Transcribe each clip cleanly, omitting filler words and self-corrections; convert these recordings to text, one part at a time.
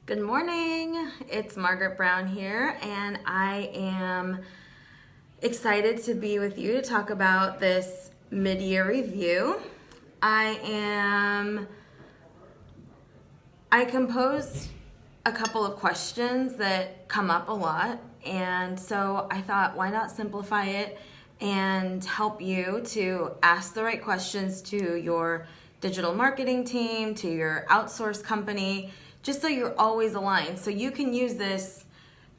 Good morning. It's Margaret Brown here, and I am excited to be with you to talk about this mid-year review. I composed a couple of questions that come up a lot, and so I thought, why not simplify it and help you to ask the right questions to your digital marketing team, to your outsource company, just so you're always aligned. So you can use this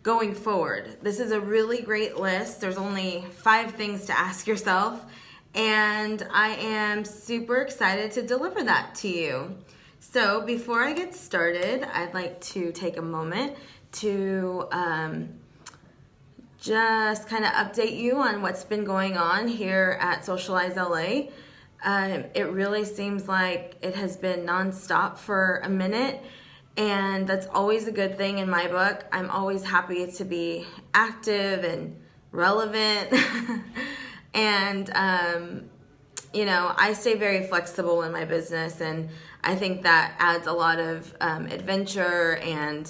going forward. This is a really great list. There's only 5 things to ask yourself, and I am super excited to deliver that to you. So before I get started, I'd like to take a moment to just kind of update you on what's been going on here at Socialize LA. It really seems like it has been nonstop for a minute, and that's always a good thing in my book. I'm always happy to be active and relevant. And, I stay very flexible in my business, and I think that adds a lot of adventure and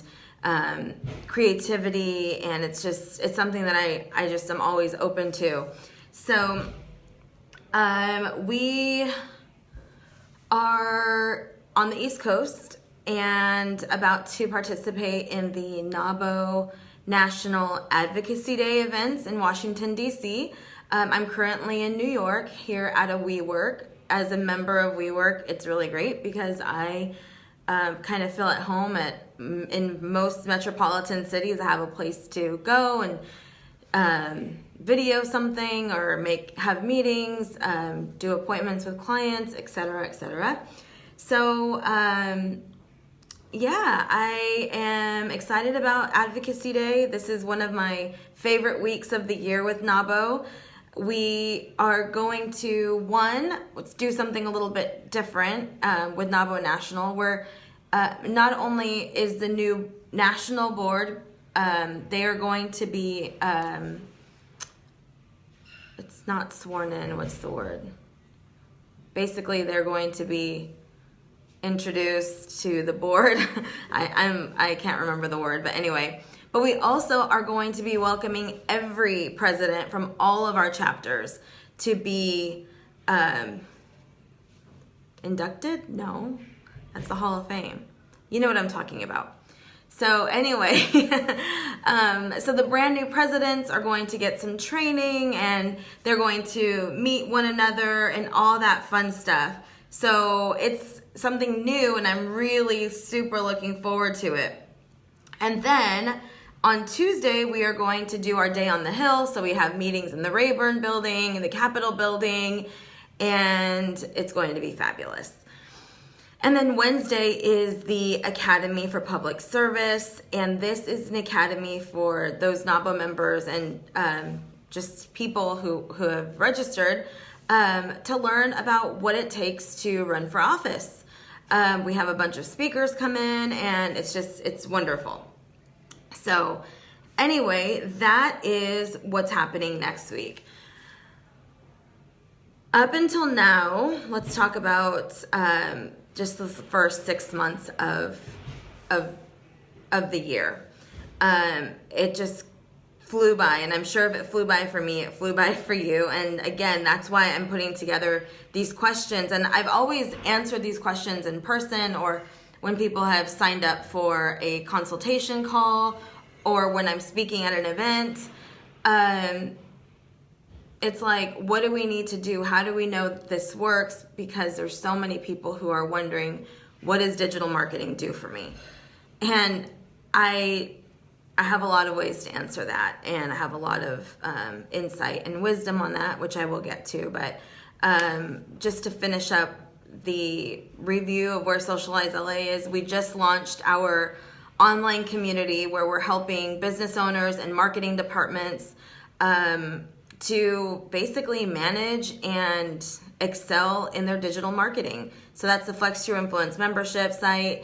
creativity, and it's something that I just am always open to. So we are on the East Coast and about to participate in the NAWBO National Advocacy Day events in Washington, D.C. I'm currently in New York here at a WeWork. As a member of WeWork, it's really great because I kind of feel at home in most metropolitan cities. I have a place to go and video something or have meetings, do appointments with clients, etc., etc. So I am excited about Advocacy Day. This is one of my favorite weeks of the year with NAWBO. We are going to, let's do something a little bit different with NAWBO National, where not only is the new national board, they are going to be, it's not sworn in, what's the word? Basically, they're going to be introduced to the board. I can't remember the word, but anyway. But we also are going to be welcoming every president from all of our chapters to be inducted? No, that's the Hall of Fame. You know what I'm talking about. So anyway, so the brand new presidents are going to get some training, and they're going to meet one another and all that fun stuff. So it's something new, and I'm really super looking forward to it. And then on Tuesday, we are going to do our Day on the Hill. So we have meetings in the Rayburn building, in the Capitol building, and it's going to be fabulous. And then Wednesday is the Academy for Public Service, and this is an academy for those NAWBO members and just people who have registered to learn about what it takes to run for office. We have a bunch of speakers come in, and it's wonderful. So anyway, that is what's happening next week. Up until now, let's talk about just the first 6 months of the year. It just flew by, and I'm sure if it flew by for me, it flew by for you. And again, that's why I'm putting together these questions. And I've always answered these questions in person, or when people have signed up for a consultation call, or when I'm speaking at an event. It's like, what do we need to do? How do we know this works? Because there's so many people who are wondering, what does digital marketing do for me? And I have a lot of ways to answer that, and I have a lot of insight and wisdom on that, which I will get to. But just to finish up the review of where Socialize LA is, we just launched our online community where we're helping business owners and marketing departments to basically manage and excel in their digital marketing. So that's the Flex Your Influence membership site.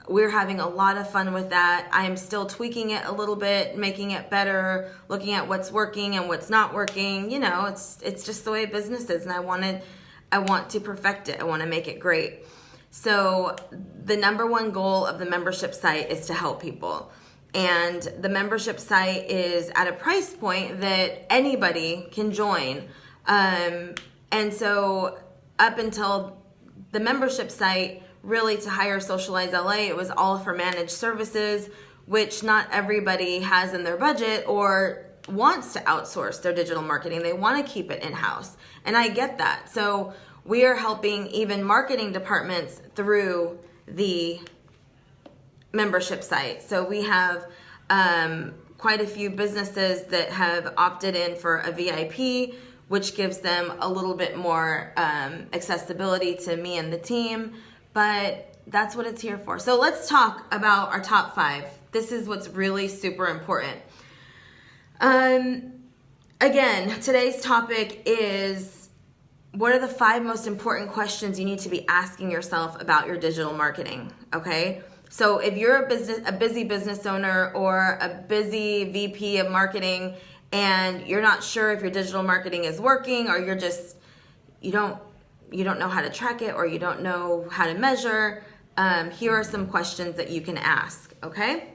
We're having a lot of fun with that. I'm still tweaking it a little bit, making it better, looking at what's working and what's not working. It's just the way business is, and I want to perfect it. I want to make it great. So the number one goal of the membership site is to help people. And the membership site is at a price point that anybody can join. And so up until the membership site, really to hire Socialize LA, it was all for managed services, which not everybody has in their budget or wants to outsource their digital marketing. They want to keep it in-house. And I get that. So we are helping even marketing departments through the membership site. So we have quite a few businesses that have opted in for a VIP, which gives them a little bit more accessibility to me and the team. But that's what it's here for. So let's talk about our top 5. This is what's really super important. Again, today's topic is, what are the 5 most important questions you need to be asking yourself about your digital marketing, okay? So if you're a busy business owner or a busy VP of marketing and you're not sure if your digital marketing is working, or you're just, you don't know how to track it, or you don't know how to measure, here are some questions that you can ask, okay?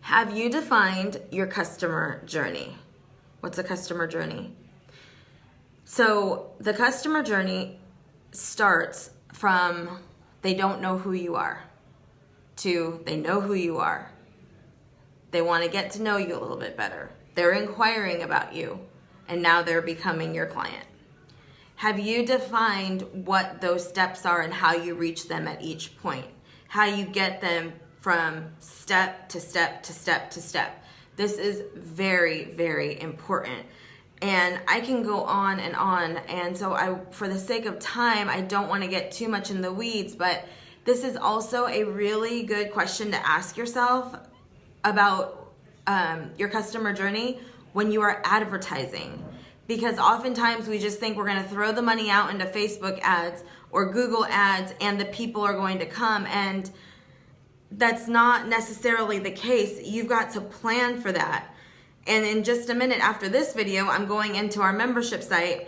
Have you defined your customer journey? What's a customer journey? So the customer journey starts from they don't know who you are to they know who you are. They want to get to know you a little bit better. They're inquiring about you, and now they're becoming your client. Have you defined what those steps are and how you reach them at each point? How you get them from step to step to step to step. This is very, very important. And I can go on, and so for the sake of time, I don't want to get too much in the weeds, but this is also a really good question to ask yourself about your customer journey when you are advertising. Because oftentimes we just think we're going to throw the money out into Facebook ads or Google ads and the people are going to come, and that's not necessarily the case. You've got to plan for that. And in just a minute after this video, I'm going into our membership site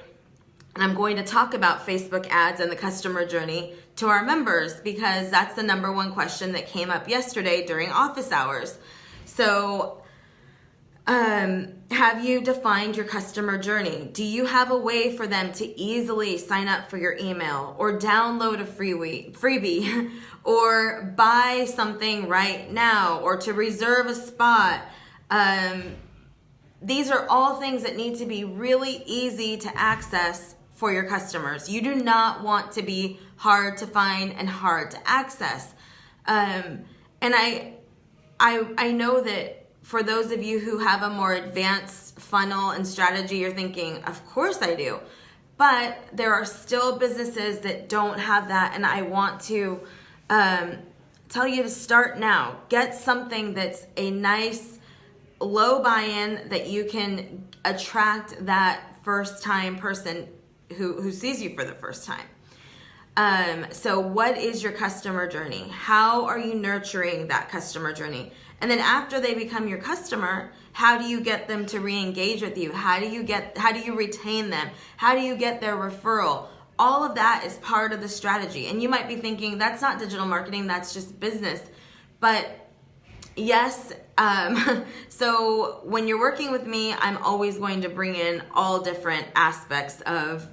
and I'm going to talk about Facebook ads and the customer journey to our members, because that's the number one question that came up yesterday during office hours. So have you defined your customer journey? Do you have a way for them to easily sign up for your email or download a freebie or buy something right now or to reserve a spot? These are all things that need to be really easy to access for your customers. You do not want to be hard to find and hard to access. And I know that for those of you who have a more advanced funnel and strategy, you're thinking, of course I do. But there are still businesses that don't have that, and I want to tell you to start now. Get something that's a nice low buy-in that you can attract that first-time person who sees you for the first time. So what is your customer journey? How are you nurturing that customer journey? And then after they become your customer, how do you get them to re-engage with you? How do you retain them? How do you get their referral? All of that is part of the strategy. And you might be thinking, that's not digital marketing, that's just business. But yes, so when you're working with me, I'm always going to bring in all different aspects of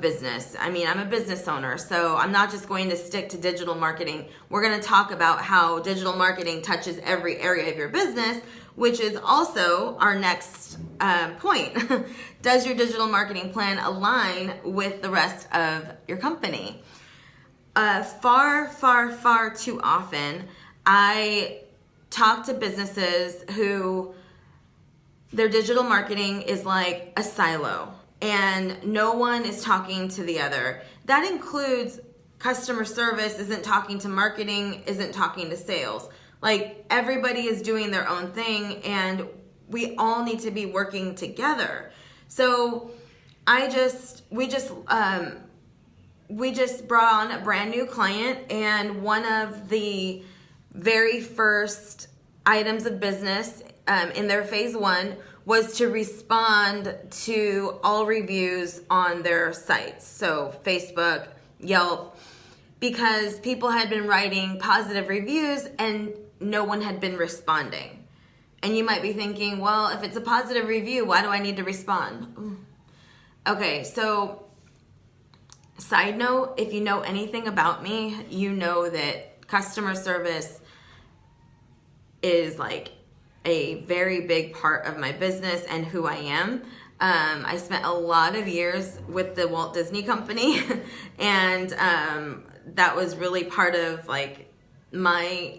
business. I mean, I'm a business owner, so I'm not just going to stick to digital marketing. We're going to talk about how digital marketing touches every area of your business, which is also our next point. Does your digital marketing plan align with the rest of your company? Far too often, I talk to businesses who their digital marketing is like a silo and no one is talking to the other. That includes customer service isn't talking to marketing, isn't talking to sales. Like, everybody is doing their own thing and we all need to be working together. So we just brought on a brand new client, and one of the very first items of business in their phase 1 was to respond to all reviews on their sites. So Facebook, Yelp, because people had been writing positive reviews and no one had been responding. And you might be thinking, well, if it's a positive review, why do I need to respond? Okay, so side note, if you know anything about me, you know that customer service is like a very big part of my business and who I am. I spent a lot of years with the Walt Disney Company and that was really part of like my,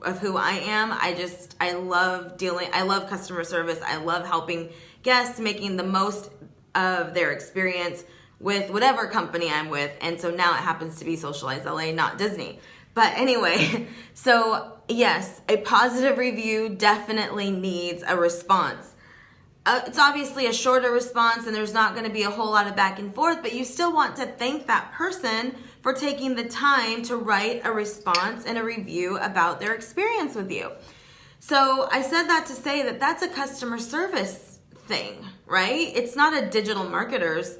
of who I am. I love customer service. I love helping guests, making the most of their experience with whatever company I'm with. And so now it happens to be Socialize LA, not Disney. But anyway, so yes, a positive review definitely needs a response. It's obviously a shorter response and there's not going to be a whole lot of back and forth, but you still want to thank that person for taking the time to write a response and a review about their experience with you. So I said that to say that that's a customer service thing, right? It's not a digital marketer's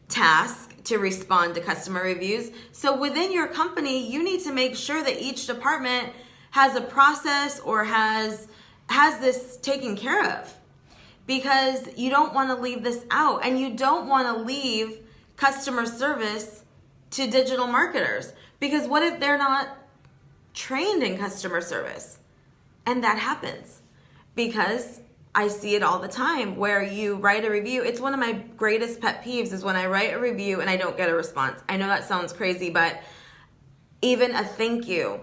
task to respond to customer reviews. So within your company, you need to make sure that each department has a process or has this taken care of, because you don't want to leave this out, and you don't want to leave customer service to digital marketers, because what if they're not trained in customer service? And that happens because I see it all the time where you write a review. It's one of my greatest pet peeves is when I write a review and I don't get a response. I know that sounds crazy, but even a thank you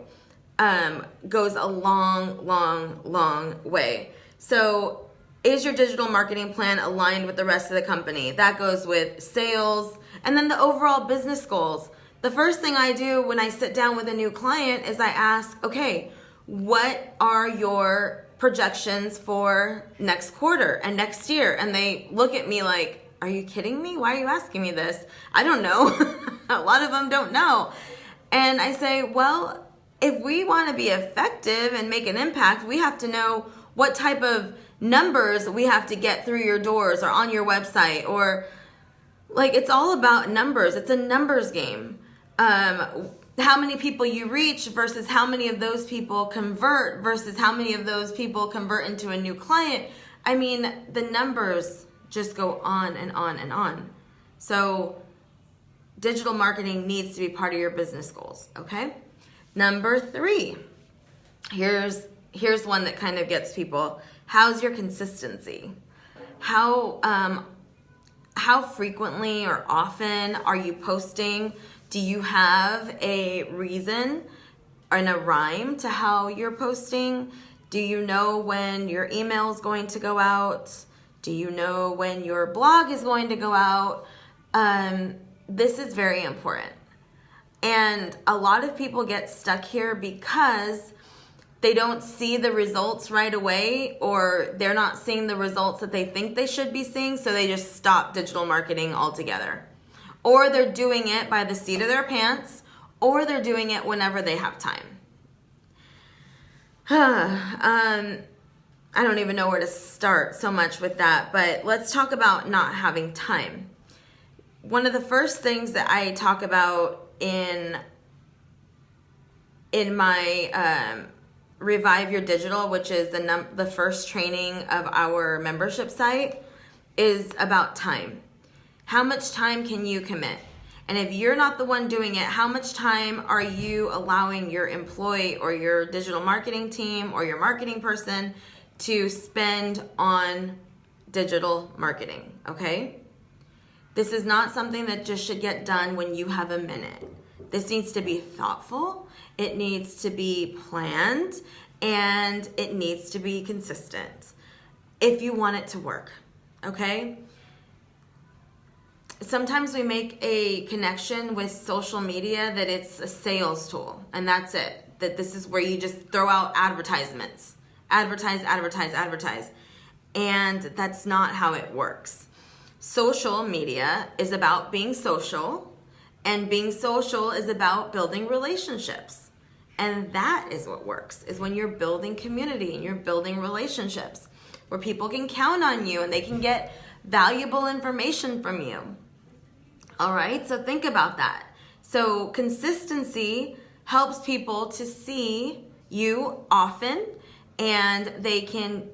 goes a long, long, long way. So is your digital marketing plan aligned with the rest of the company? That goes with sales and then the overall business goals. The first thing I do when I sit down with a new client is I ask, okay, what are your projections for next quarter and next year? And they look at me like, are you kidding me? Why are you asking me this? I don't know. A lot of them don't know. And I say, well, if we want to be effective and make an impact, we have to know what type of numbers we have to get through your doors or on your website, or like, it's all about numbers. It's a numbers game. How many people you reach versus how many of those people convert versus how many of those people convert into a new client. I mean, the numbers just go on and on and on. So digital marketing needs to be part of your business goals, okay? Number 3, here's one that kind of gets people. How's your consistency? How frequently or often are you posting? Do you have a reason and a rhyme to how you're posting? Do you know when your email is going to go out? Do you know when your blog is going to go out? This is very important. And a lot of people get stuck here because they don't see the results right away, or they're not seeing the results that they think they should be seeing, so they just stop digital marketing altogether. Or they're doing it by the seat of their pants, or they're doing it whenever they have time. I don't even know where to start so much with that, but let's talk about not having time. One of the first things that I talk about in my Revive Your Digital, which is the first training of our membership site, is about time. How much time can you commit? And if you're not the one doing it, how much time are you allowing your employee or your digital marketing team or your marketing person to spend on digital marketing, okay? This is not something that just should get done when you have a minute. This needs to be thoughtful, it needs to be planned, and it needs to be consistent if you want it to work, okay? Sometimes we make a connection with social media that it's a sales tool, and that's it. That this is where you just throw out advertisements. Advertise, advertise, advertise. And that's not how it works. Social media is about being social, and being social is about building relationships. And that is what works, is when you're building community and you're building relationships where people can count on you and they can get valuable information from you. All right, so think about that. So consistency helps people to see you often, and they can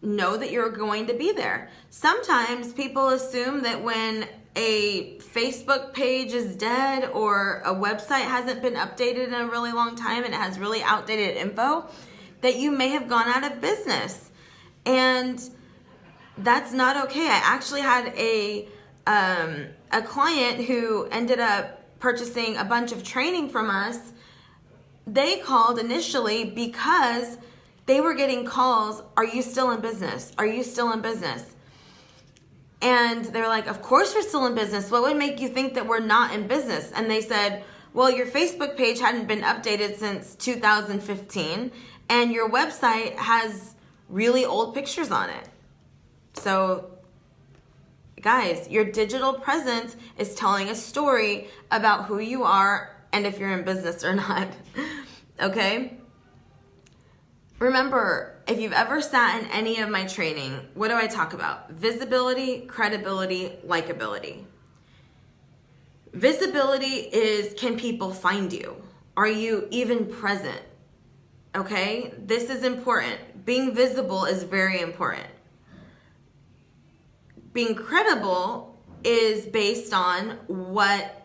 know that you're going to be there. Sometimes people assume that when a Facebook page is dead or a website hasn't been updated in a really long time and it has really outdated info, that you may have gone out of business. And that's not okay. I actually had a client who ended up purchasing a bunch of training from us. They called initially because they were getting calls, "Are you still in business? Are you still in business?" And they're like, "Of course we're still in business. What would make you think that we're not in business?" And they said, "Well, your Facebook page hadn't been updated since 2015, and your website has really old pictures on it." So, guys, your digital presence is telling a story about who you are and if you're in business or not. Okay? Remember, if you've ever sat in any of my training, what do I talk about? Visibility, credibility, likability. Visibility is, can people find you? Are you even present? Okay? This is important. Being visible is very important. Being credible is based on what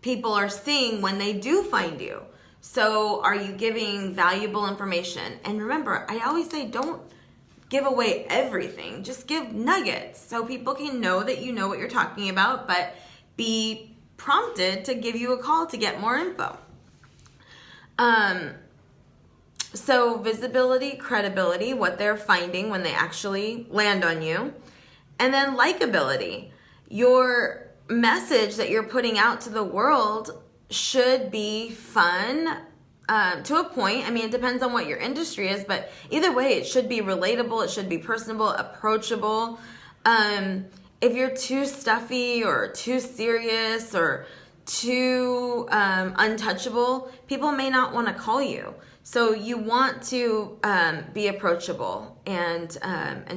people are seeing when they do find you. So are you giving valuable information? And remember, I always say don't give away everything. Just give nuggets so people can know that you know what you're talking about, but be prompted to give you a call to get more info. So visibility, credibility, what they're finding when they actually land on you. And then likability. Your message that you're putting out to the world should be fun to a point. I mean, it depends on what your industry is, but either way, it should be relatable. It should be personable, approachable. If you're too stuffy or too serious or too untouchable, people may not want to call you. So you want to be approachable and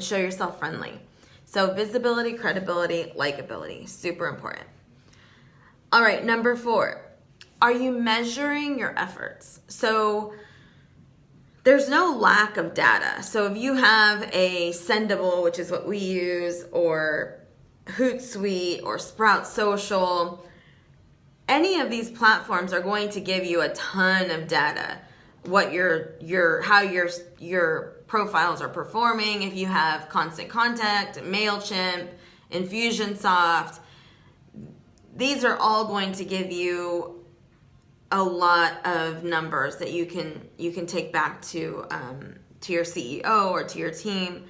show yourself friendly. So visibility, credibility, likability, super important. All right, number 4. Are you measuring your efforts? So there's no lack of data. So if you have a Sendable, which is what we use, or Hootsuite or Sprout Social, any of these platforms are going to give you a ton of data. What how your profiles are performing, if you have Constant Contact, MailChimp, Infusionsoft. These are all going to give you a lot of numbers that you can take back to your CEO or to your team.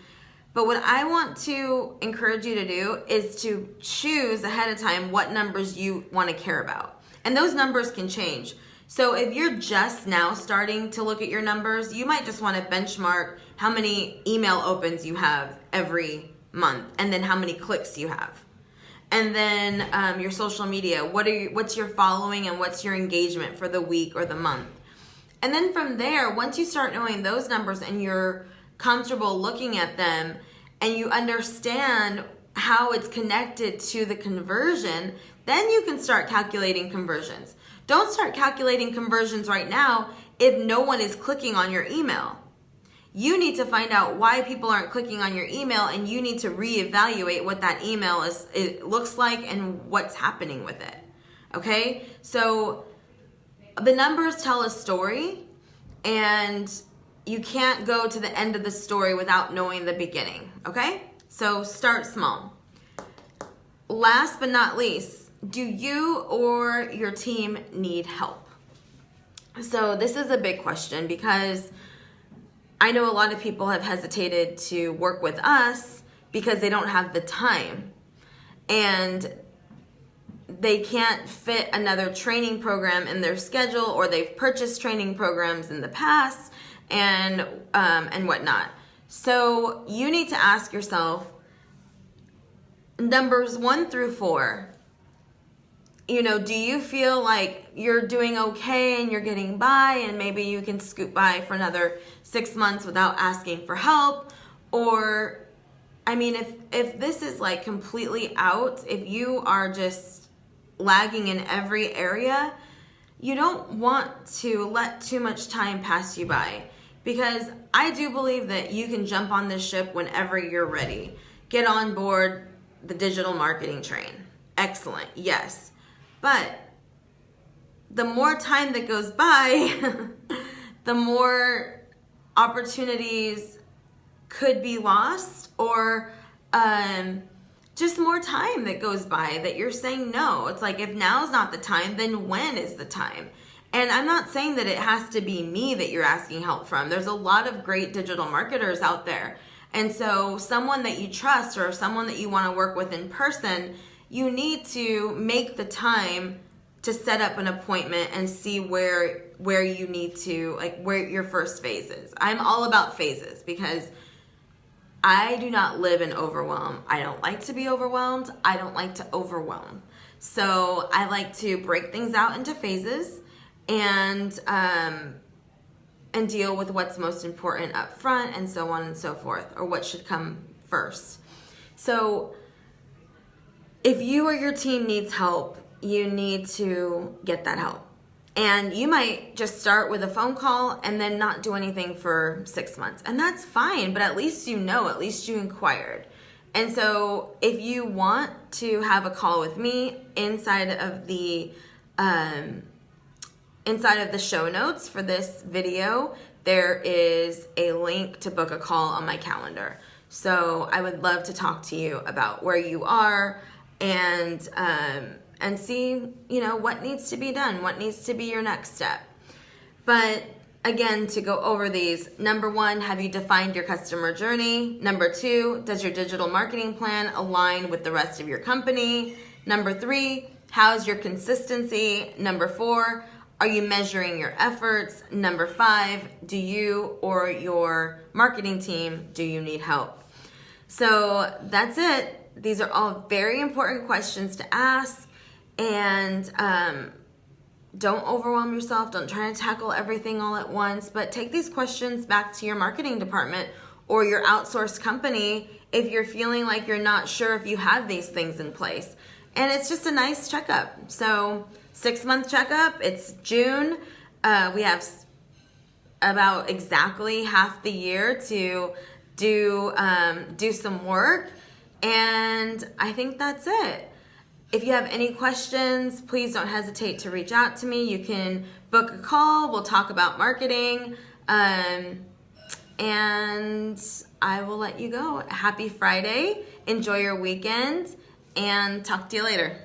But what I want to encourage you to do is to choose ahead of time what numbers you want to care about. And those numbers can change. So if you're just now starting to look at your numbers, you might just want to benchmark how many email opens you have every month, and then how many clicks you have. And then your social media, what's your following and what's your engagement for the week or the month. And then from there, once you start knowing those numbers and you're comfortable looking at them and you understand how it's connected to the conversion, then you can start calculating conversions. Don't start calculating conversions right now if no one is clicking on your email. You need to find out why people aren't clicking on your email, and you need to reevaluate what that email it looks like and what's happening with it. Okay? So the numbers tell a story, and you can't go to the end of the story without knowing the beginning. Okay? So start small. Last but not least, do you or your team need help? So this is a big question because I know a lot of people have hesitated to work with us because they don't have the time and they can't fit another training program in their schedule, or they've purchased training programs in the past and whatnot. So you need to ask yourself, numbers 1 through 4, do you feel like you're doing okay and you're getting by and maybe you can scoot by for another 6 months without asking for help? Or, if this is like completely out, if you are just lagging in every area, you don't want to let too much time pass you by, because I do believe that you can jump on this ship whenever you're ready. Get on board the digital marketing train. Excellent, yes. But the more time that goes by, the more opportunities could be lost, or just more time that goes by that you're saying no. It's like, if now's not the time, then when is the time? And I'm not saying that it has to be me that you're asking help from. There's a lot of great digital marketers out there. And so someone that you trust, or someone that you want to work with in person, you need to make the time to set up an appointment and see where you need to, like, where your first phase is. I'm all about phases, because I do not live in overwhelm. I don't like to be overwhelmed. I don't like to overwhelm. So I like to break things out into phases and deal with what's most important up front, and so on and so forth, or what should come first. So if you or your team needs help, you need to get that help. And you might just start with a phone call and then not do anything for 6 months. And that's fine, but at least you know, at least you inquired. And so if you want to have a call with me, inside of the show notes for this video, there is a link to book a call on my calendar. So I would love to talk to you about where you are, and see, what needs to be done, what needs to be your next step. But again, to go over these, number 1, have you defined your customer journey? Number 2, does your digital marketing plan align with the rest of your company? Number 3, how's your consistency? Number 4, are you measuring your efforts? Number 5, do you or your marketing team, do you need help? So that's it. These are all very important questions to ask. And don't overwhelm yourself. Don't try to tackle everything all at once, but take these questions back to your marketing department or your outsourced company if you're feeling like you're not sure if you have these things in place. And it's just a nice checkup. So 6-month checkup, it's June. We have about exactly half the year to do some work. And I think that's it. If you have any questions, please don't hesitate to reach out to me. You can book a call. We'll talk about marketing. And I will let you go. Happy Friday. Enjoy your weekend, and talk to you later.